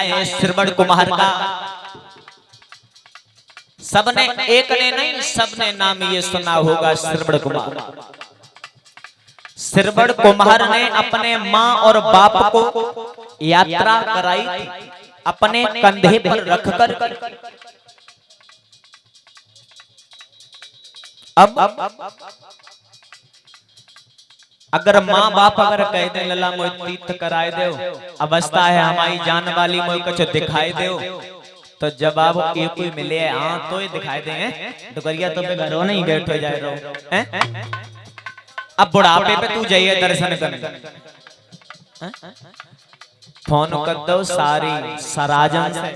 है श्रवण कुमार का। सबने, एक ने नहीं सबने नाम ये सुना होगा श्रवण कुमार। श्रवण कुमार ने अपने माँ और बाप को यात्रा कराई थी अपने कंधे पर रखकर। अब अगर माँ बाप अगर कह दे लला मोय तीर्थ कराए दो, अवस्था है हमारी जान वाली मोय कुछ दिखाई दो, तो जवाब ये कोई मिले हाँ तो ये दिखाई दे डुकरिया तो घरों नहीं बैठे जाए रहो हैं। अब बुढ़ापे पे तू जाइए दर्शन करने, फोन कर दो सारी सराजन से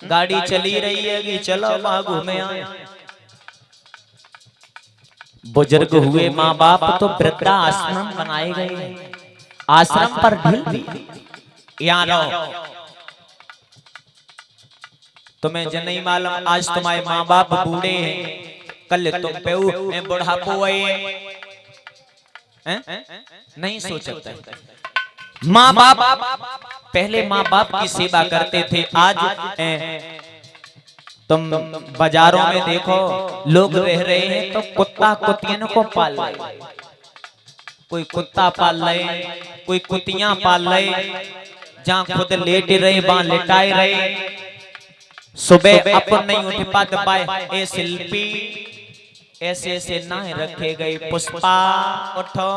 गाड़ी चली रही है कि चलो वहां घूमे आए। बुजुर्ग हुए माँ बाप तो वृद्धा आश्रम बनाए गए, आश्रम पर ढील यहाँ रहो। तुम्हें जन नहीं मालूम आज तुम्हारे माँ बाप बूढ़े हैं, कल तुम पे बुढ़ापो नहीं सोच सकते। माँ बाप पहले माँ बाप की सेवा करते थे। आज तुम बाजारों में देखो लोग रह रहे हैं तो कुत्ता कुतियन को पाल रहे, कोई कुत्ता पाल रहे, कोई कुतियां पाल रहे, जहाँ खुद लेट रहे वहां लेटाए रहे। सुबह अपन नहीं उठ पाए ए शिल्पी ऐसे ऐसे ना रखे गए, पुष्पा उठो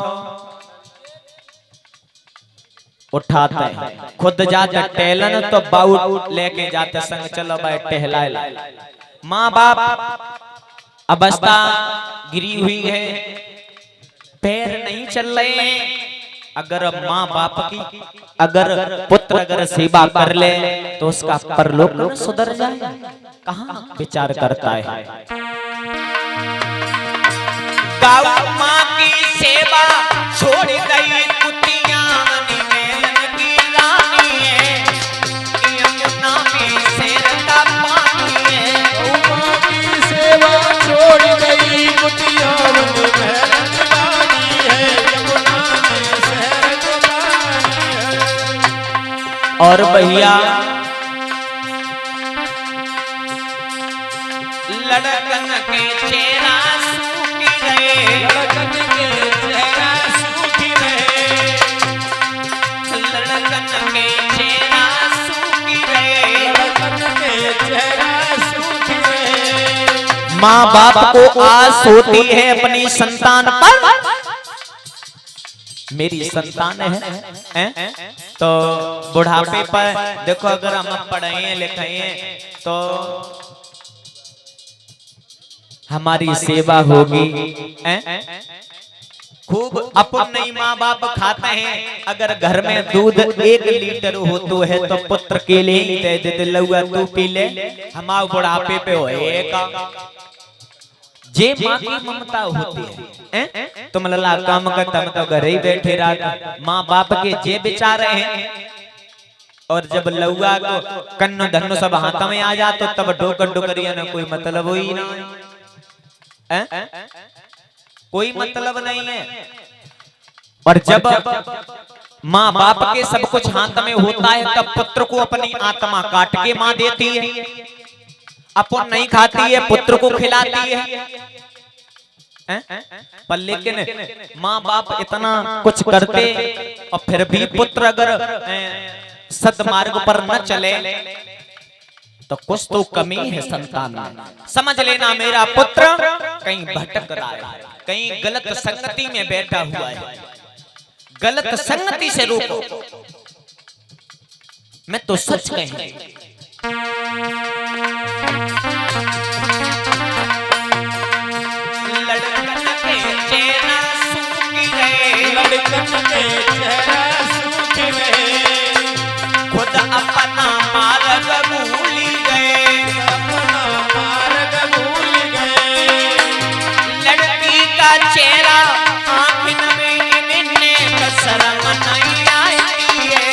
उठाते हैं, खुद जाते टहलन तो बाउट लेके जाते संग चलो भाई टहलाए। माँ बाप अवस्था गिरी हुई है, पैर नहीं चल रहे। अगर माँ बाप की अगर पुत्र अगर सेवा कर ले तो उसका परलोक सुधर जाए, कहाँ विचार करता है। गौ माँ की सेवा छोड़ गई कुतियां मेलन की रानी है, यमुना में शेर का पानी है। गौ माँ की सेवा छोड़ गई कुतियां मेलन की रानी है, यमुना में शेर का पानी है। और भैया लड़कन के चेहरा माँ बाप को आस होती है अपनी संतान पर, मेरी संतान है तो बुढ़ापे पर देखो अगर हम पढ़े लिखे तो हमारी सेवा होगी। खूब अपन नहीं माँ बाप खाते हैं, अगर घर में दूध 1 लीटर हो तो है तो पुत्र के लिए दे दे लउआ तू पी ले, हमारे बुढ़ापे पे होएगा। जे माँ की ममता होती है तुम लला काम करता तो घर ही बैठे रहा। माँ बाप के जे बेचारे हैं और जब लउआ को कन्नो धन्नो सब हाथ में आ जा तो तब डोकर डोकरिया ना कोई मतलब ही ना, कोई मतलब नहीं है। और जब माँ बाप के सब कुछ हाथ में होता है तब पुत्र को अपनी आत्मा काट के माँ देती है, अपन नहीं खाती है पुत्र को खिलाती है। पर लेकिन माँ बाप इतना कुछ करते और फिर भी पुत्र अगर सदमार्ग पर न चले तो कुछ तो कमी है संतान में। समझ लेना मेरा पुत्र कहीं भटक रहा है, कहीं गलत संगति में बैठा हुआ है, गलत संगति से रोको। मैं तो सच कहूं लड़कन के चेहरा सूखी गए, लड़कन के चेहरा सूखी गए, खुद अपना मार्ग भूल गए, अपना मार्ग भूल गए। लड़की का चेहरा आँख में इन्हें शर्म नहीं आई है,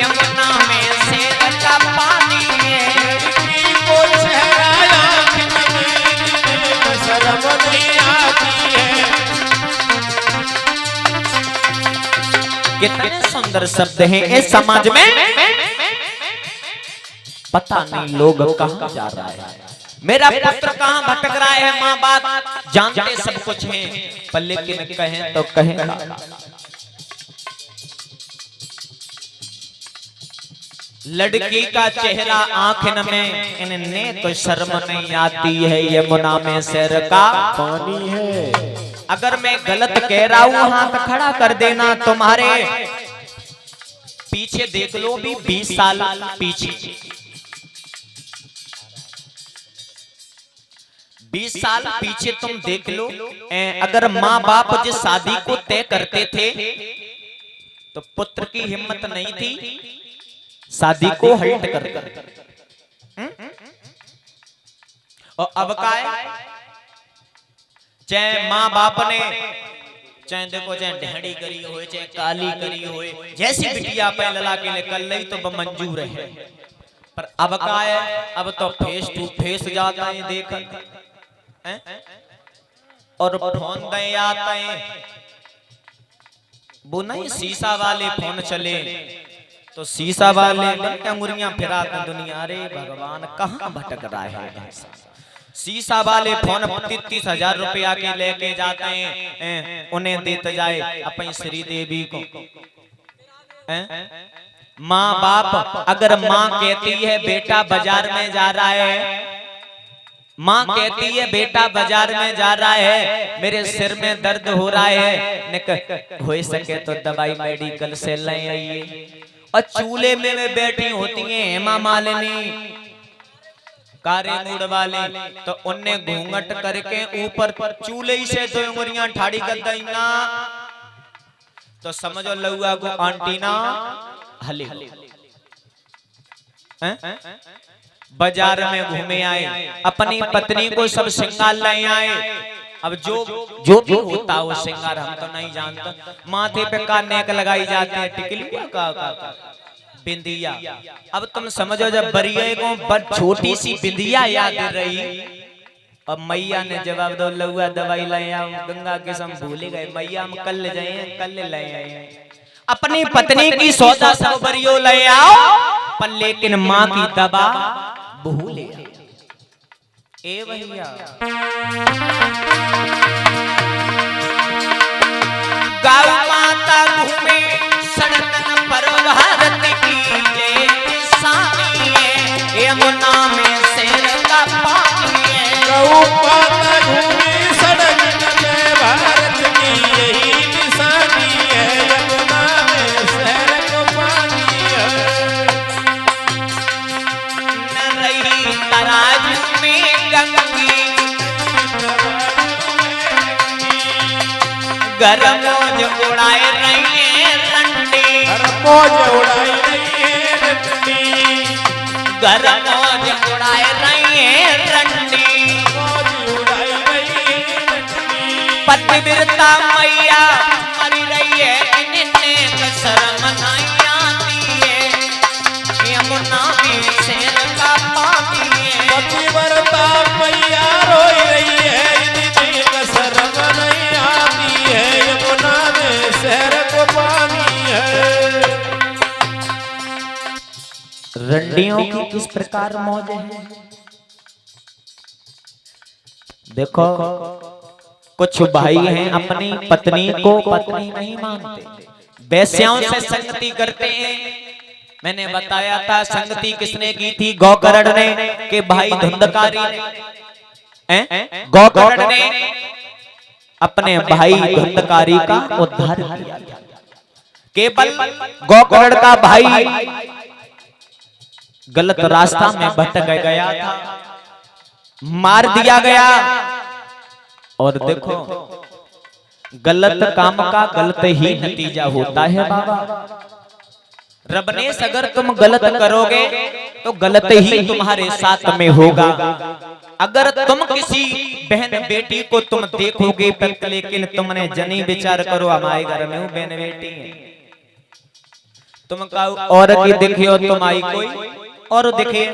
यमुना में शेर का पानी है। लड़की को चेहरा आँख में शर्म नहीं आती है। कितने सुंदर शब्द हैं इस समाज में, पता नहीं लोग कहां जा रहा है, मेरा पुत्र कहां भटक रहा है। माँ बाप जानते सब कुछ हैं, पर लेकिन कहें तो कहें लड़की का चेहरा आंख में, इन्हें तो शर्म नहीं आती है, यमुना में सैर का पानी है। अगर मैं गलत कह रहा हूं हाथ खड़ा कर देना, तुम्हारे पीछे देख लो भी 20 साल पीछे, 20 साल पीछे तुम देख लो। अगर माँ बाप जिस शादी को तय करते थे तो पुत्र की हिम्मत नहीं थी शादी को हल्ट कर। और अब का है, चाहे माँ बाप ने चाहे देखो चाहे ढेड़ी करी हो चाहे काली करी हो, जैसी बिटिया पे लला के निकल रही तो वो मंजूर है। पर अब का है, अब तो फेस टू फेस जाता है देख और फोन दे आता है, वो नहीं शीशा वाले फोन चले तो शीशा वाले अंगुरियां फिराते दुनिया। अरे भगवान कहां भटक रहा है। शीशा वाले फोन 30,000 रुपया के लेके जाते हैं, उन्हें देते जाए अपनी श्री देवी को। माँ बाप अगर माँ कहती है बेटा बाजार में जा रहा है, माँ कहती है बेटा बाजार में जा रहा है, मेरे सिर में दर्द हो रहा है, हो सके तो दवाई मेडिकल से ले आइए। और चूल्हे में बैठी होती हैं हेमा मालिनी कारे मूड वाले, तो उनने घूंघट करके ऊपर चूल्हे से 2 उंगलियां ठाड़ी कर दईना तो समझो लउआ को आंटी ना हले। बाजार में घूमे आए, अपनी पत्नी को सब श्रृंगार ले आए। अब जो भी होता वो श्रृंगार हम तो नहीं जानता, माथे पे का नेक लगाई जाती है, टिकली का बिंदिया। अब तुम समझो जब बरिये को छोटी सी बिंदिया याद रही, अब मैया ने जवाब दो लउआ दवाई ले आओ, गंगा के सम भूल गए मैया, हम कल ले जाए कल ले आए। अपनी पत्नी की सौदा सब बरियो ले आओ, पर लेकिन माँ की दवा भूल गए। ए भैया गौ माता घूमे सड़कन पर भारत की ये निशानी है, यमुना में शेर का पानी है। गौ माता घूमे सड़कन में भारत की यही निशानी है, यमुना में शेर का पानी है। न रही तराजू में गंगी गरम जो उड़ाए रही है रंडी, मौज उड़ाई रही है रंडी, गरम जो उड़ाए रही है रंडी, मौज उड़ाई रही है रंडी। पतिव्रता मैया मरी रही है, इन्हें शर्म नहीं आती है, यमुना में शेर का पानी है। पतिव्रता मैया रोई रही है, इन्हें शर्म नहीं आती है, यमुना में शहर को पानी है। रंडियों की किस प्रकार मौज है देखो। कुछ भाई हैं अपनी पत्नी को पत्नी नहीं मानते, वेश्याओं से संगति करते हैं। मैंने बताया था संगति किसने की थी, गौकर्ण ने कि भाई धुंधकारी ने, गौकर्ण ने अपने भाई धुंधकारी का उद्धार किया। केवल गौकर्ण का भाई गलत रास्ता में भटक गया था, मार दिया गया। और देखो गलत काम का गलत ही नतीजा होता है बाबा। रबनेस अगर तुम गलत करोगे तो गलत ही तुम्हारे साथ में होगा। अगर तुम किसी बहन बेटी को तुम देखोगे लेकिन तुमने जनी विचार करो हमारे घर में बहन बेटी है, तुम कहो और की देखियो तुम आई कोई और दिखे,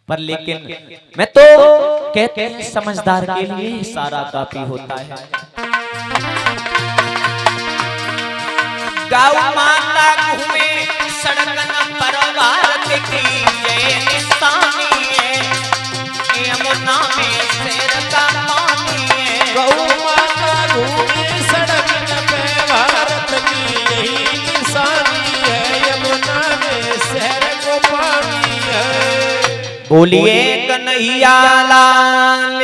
पर लेकिन मैं तो कहते हैं समझदार के लिए सारा काफी होता है। गौ माता घूमे सड़कन पर भारत की ये निशानी है, यमुना में शेर का पानी है। गौ माता घूमे सड़क पे भारत की यही निशानी है, यमुना में शहर को पानी है। बोलिए कन्हैया लाल